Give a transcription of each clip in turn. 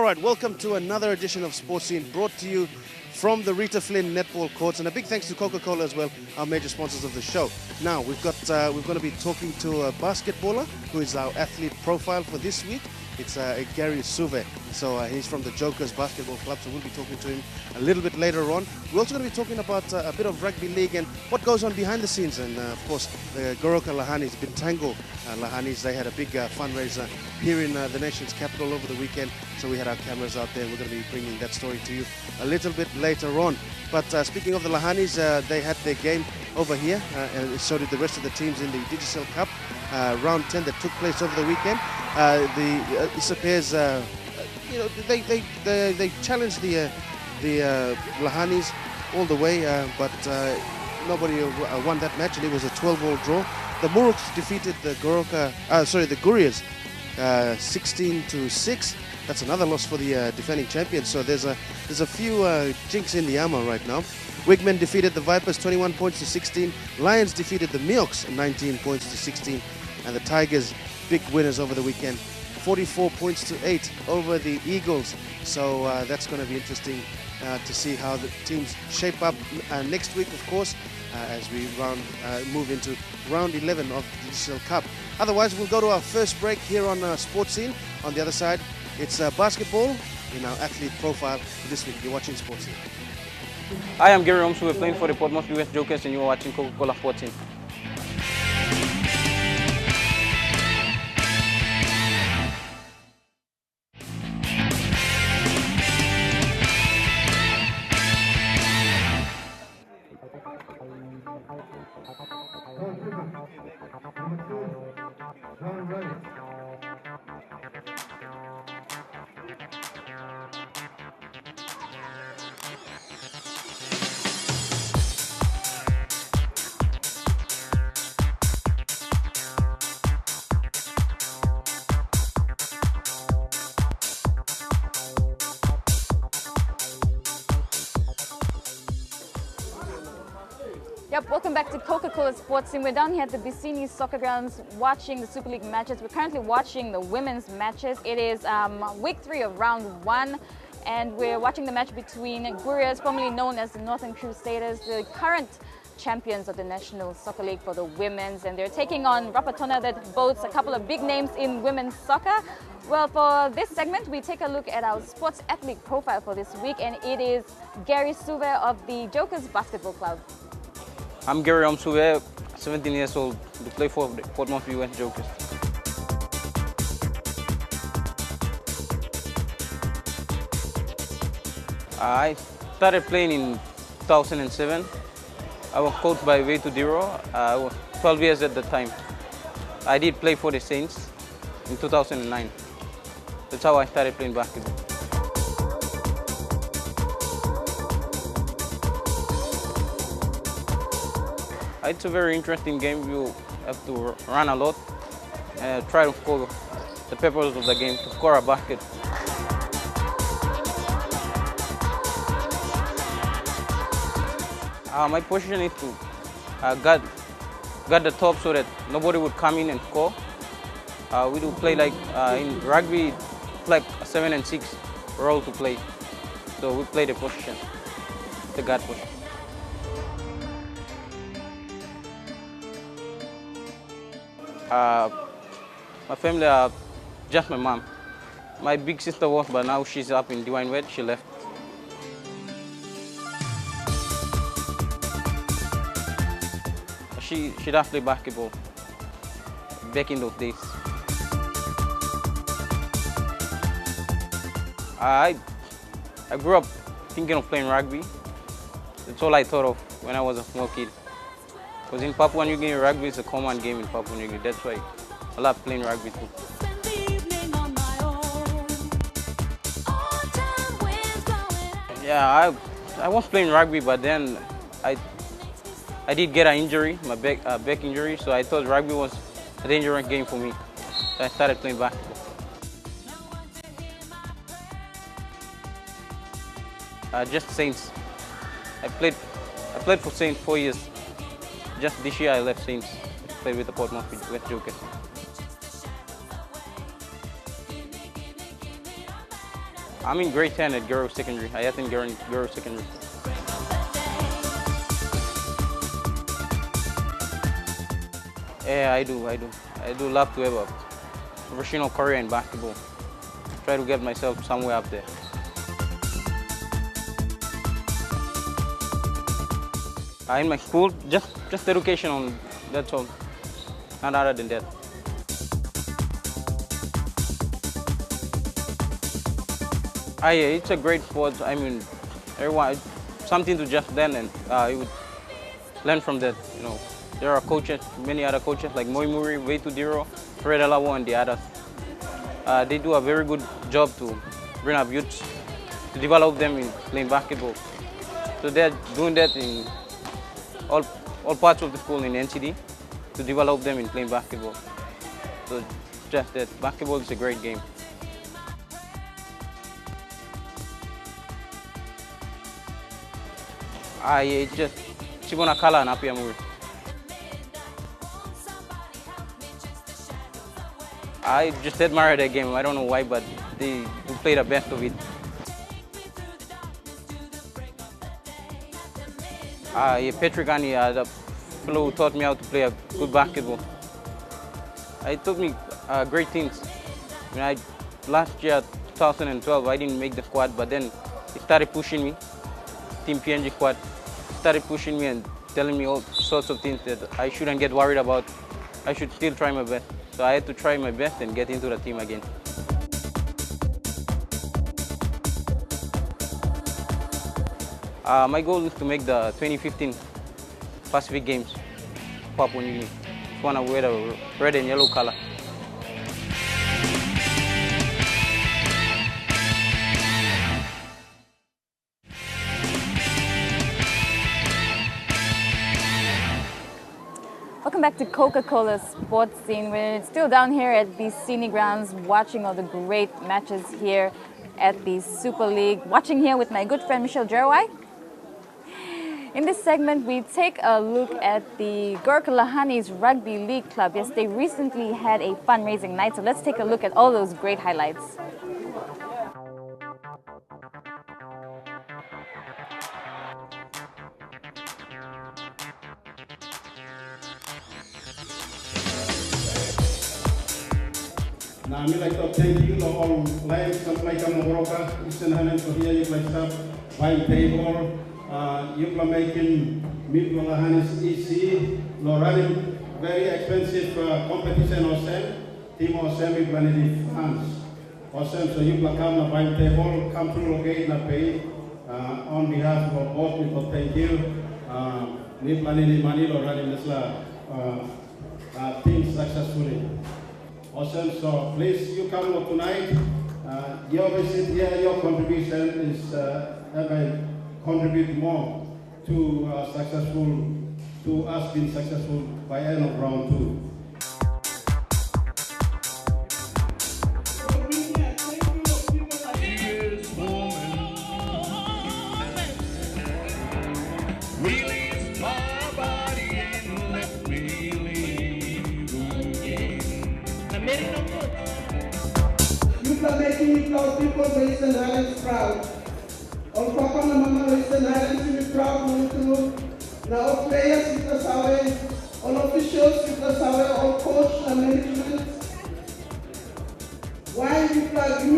right, welcome to another edition of Sports Scene, brought to you from the Rita Flynn Netball Courts, and a big thanks to Coca-Cola as well, our major sponsors of the show. Now we're going to be talking to a basketballer who is our athlete profile for this week. It's Gary Suve. So he's from the Jokers Basketball Club, so we'll be talking to him a little bit later on. We're also going to be talking about a bit of rugby league and what goes on behind the scenes. And of course, the Goroka Lahanis, Bintango Lahanis, they had a big fundraiser here in the nation's capital over the weekend. So we had our cameras out there. We're going to be bringing that story to you a little bit later on. But speaking of the Lahanis, they had their game over here, and so did the rest of the teams in the Digicel Cup round 10 that took place over the weekend. The Issapears, they challenged the Lahanis all the way, but nobody won that match, and it was a 12-all draw. The Muruks defeated the Gurias 16-6. That's another loss for the defending champions. So there's a few jinx in the armor right now. Wigmen defeated the Vipers 21 points to 16. Lions defeated the Mioks 19 points to 16. And the Tigers, big winners over the weekend, 44 points to 8 over the Eagles. So that's going to be interesting to see how the teams shape up next week, of course, as we move into round 11 of the Digicel Cup. Otherwise, we'll go to our first break here on Sports Scene. On the other side, it's basketball in our athlete profile this week. You're watching Sports Scene. Hi, I'm Gary Holmes. We're playing for the Port Moresby West Jokers, and you're watching Coca-Cola Sports Scene. Yep, welcome back to Coca-Cola Sports Scene. We're down here at the Bissini Soccer Grounds watching the Super League matches. We're currently watching the women's matches. It is week 3 of round 1, and we're watching the match between Gurias, formerly known as the Northern Crusaders, the current champions of the National Soccer League for the women's, and they're taking on Rapatona, that boasts a couple of big names in women's soccer. Well, for this segment, we take a look at our sports athlete profile for this week, and it is Gary Suve of the Jokers Basketball Club. I'm Gary Omsuve, 17 years old, to play for the Port Moresby West Jokers. I started playing in 2007. I was coached by Vetu Diro. I was 12 years at the time. I did play for the Saints in 2009. That's how I started playing basketball. It's a very interesting game. You have to run a lot and try to follow the purpose of the game, to score a basket. My position is to guard the top so that nobody would come in and score. We do play like in rugby, it's like a 7 and 6 role to play. So we play the position, the guard position. My family are just my mom. My big sister was, but now she's up in Divine Wed. She left. She does play basketball back in those days. I grew up thinking of playing rugby. That's all I thought of when I was a small kid. Because in Papua New Guinea, rugby is a common game in Papua New Guinea. That's why I love playing rugby too. Yeah, I was playing rugby, but then I did get an injury, my back injury, so I thought rugby was a dangerous game for me. So I started playing basketball. Just Saints. I played for Saints 4 years. Just this year I left Saints, played with the Port Moresby West Jokers. I'm in grade 10 at Garo Secondary. I attend Garo Secondary. Yeah, I do. I do love to have a professional career in basketball. Try to get myself somewhere up there. In my school, just education on, that's all. Not other than that. Yeah, it's a great sport. I mean, everyone, something to just learn, and you would learn from that. You know, there are coaches, many other coaches like Moi Muri, Veitu Diro, Fred Alawo, and the others. They do a very good job to bring up youths, to develop them in playing basketball. So they're doing that in all parts of the school in NCD to develop them in playing basketball. So just that, basketball is a great game. Yeah, it's just Chibona Kala and Apia Muri. I just admire that game. I don't know why, but they play the best of it. Yeah, Patrick Ani, the fellow who taught me how to play a good basketball. It taught me great things. Last year, 2012, I didn't make the squad, but then he started pushing me. Team PNG squad started pushing me and telling me all sorts of things that I shouldn't get worried about. I should still try my best. So I had to try my best and get into the team again. My goal is to make the 2015 Pacific Games, Papua New Guinea. I want to wear the red and yellow color. Welcome back to Coca-Cola Sports Scene. We're still down here at the Bicini grounds watching all the great matches here at the Super League. Watching here with my good friend Michelle Jerwai. In this segment, we take a look at the Gorkha Lahanis Rugby League Club. Yes, they recently had a fundraising night, so let's take a look at all those great highlights. Nah, I like to thank you to all players, some like Amoroka, Eastern Highlands, so here you play stuff, buying table, you play making Midway Lahanis EC, running very expensive competition or team or we planning the funds. Awesome, so you play come buying table, come through locate and pay. On behalf of both, we will thank you. We planning the money running this team successfully. Awesome, so please you come tonight. Your visit here, your contribution is contribute more to us being successful by end of round 2. Making our people of Eastern Highlands proud. Our Papa and Mama of Eastern Highlands will be proud of you. Now our players with us away, all officials with us away, all coach and management. Why we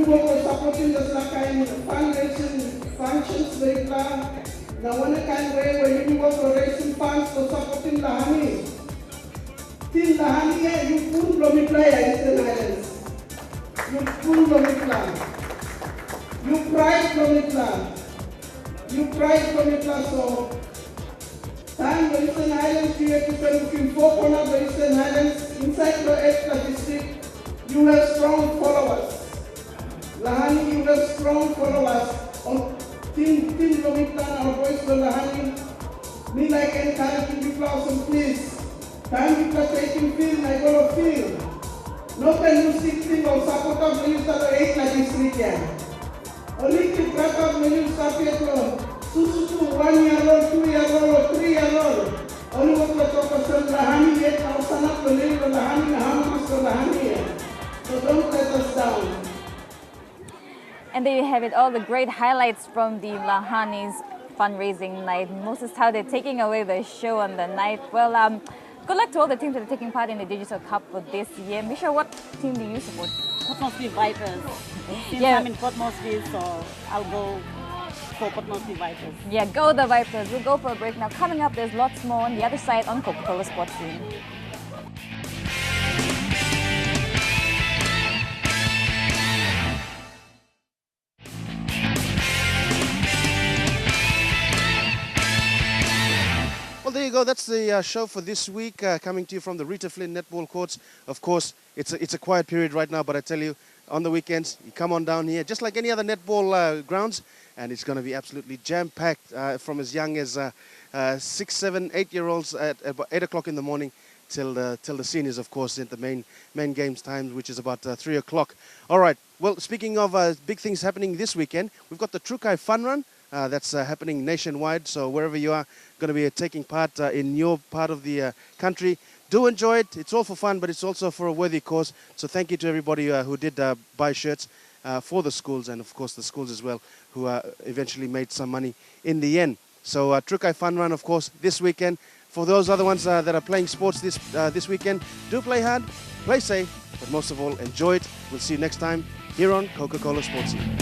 work on supporting the kind of fundraising functions very clear. Now one kind way where we work on raising funds for supporting Lahani. Team Lahani, you couldn't blow me player Eastern Highlands. You pull from the plan. You pride from the plan. You pride from the plan. So, time the Eastern Highlands, you have to be looking for corner the Eastern Highlands inside the Ekla district. You have strong followers. Lahani, you have strong followers. On team Lomitan, our boys from Lahani. Me like encouraging people also, please. Time you are taking field, I go to field. No can you 16 or support of the use of 8 like this weekend. Only to track of the use of it, 1 year old, 2 year old, or 3 year old. Only what the top of the Lahani yet, our son of the little Lahani, Hamas, the Lahani. So don't let us down. And there you have it, all the great highlights from the Lahani's fundraising night. Moses, how they're taking away the show on the night. Well, good luck to all the teams that are taking part in the Digital Cup for this year. Misha, what team do you support? Port Moresby Vipers. Since Yeah. I'm in Port Moresby, so I'll go for Port Moresby Vipers. Yeah, go the Vipers. We'll go for a break now. Coming up, there's lots more on the other side on Coca-Cola Sports Scene. Well, there you go. That's the show for this week, coming to you from the Rita Flynn Netball Courts. Of course, it's a quiet period right now, but I tell you, on the weekends, you come on down here, just like any other netball grounds, and it's going to be absolutely jam-packed from as young as 6, 7, 8-year-olds at about 8 o'clock in the morning till the seniors, of course, at the main games time, which is about 3 o'clock. All right. Well, speaking of big things happening this weekend, we've got the Trukai Fun Run. That's happening nationwide, so wherever you are going to be taking part in your part of the country, do enjoy it. It's all for fun, but it's also for a worthy cause. So thank you to everybody who did buy shirts for the schools, and of course the schools as well, who eventually made some money in the end. So Trukai Fun Run, of course, this weekend. For those other ones that are playing sports this weekend, do play hard, play safe, but most of all, enjoy it. We'll see you next time here on Coca-Cola Sports Scene.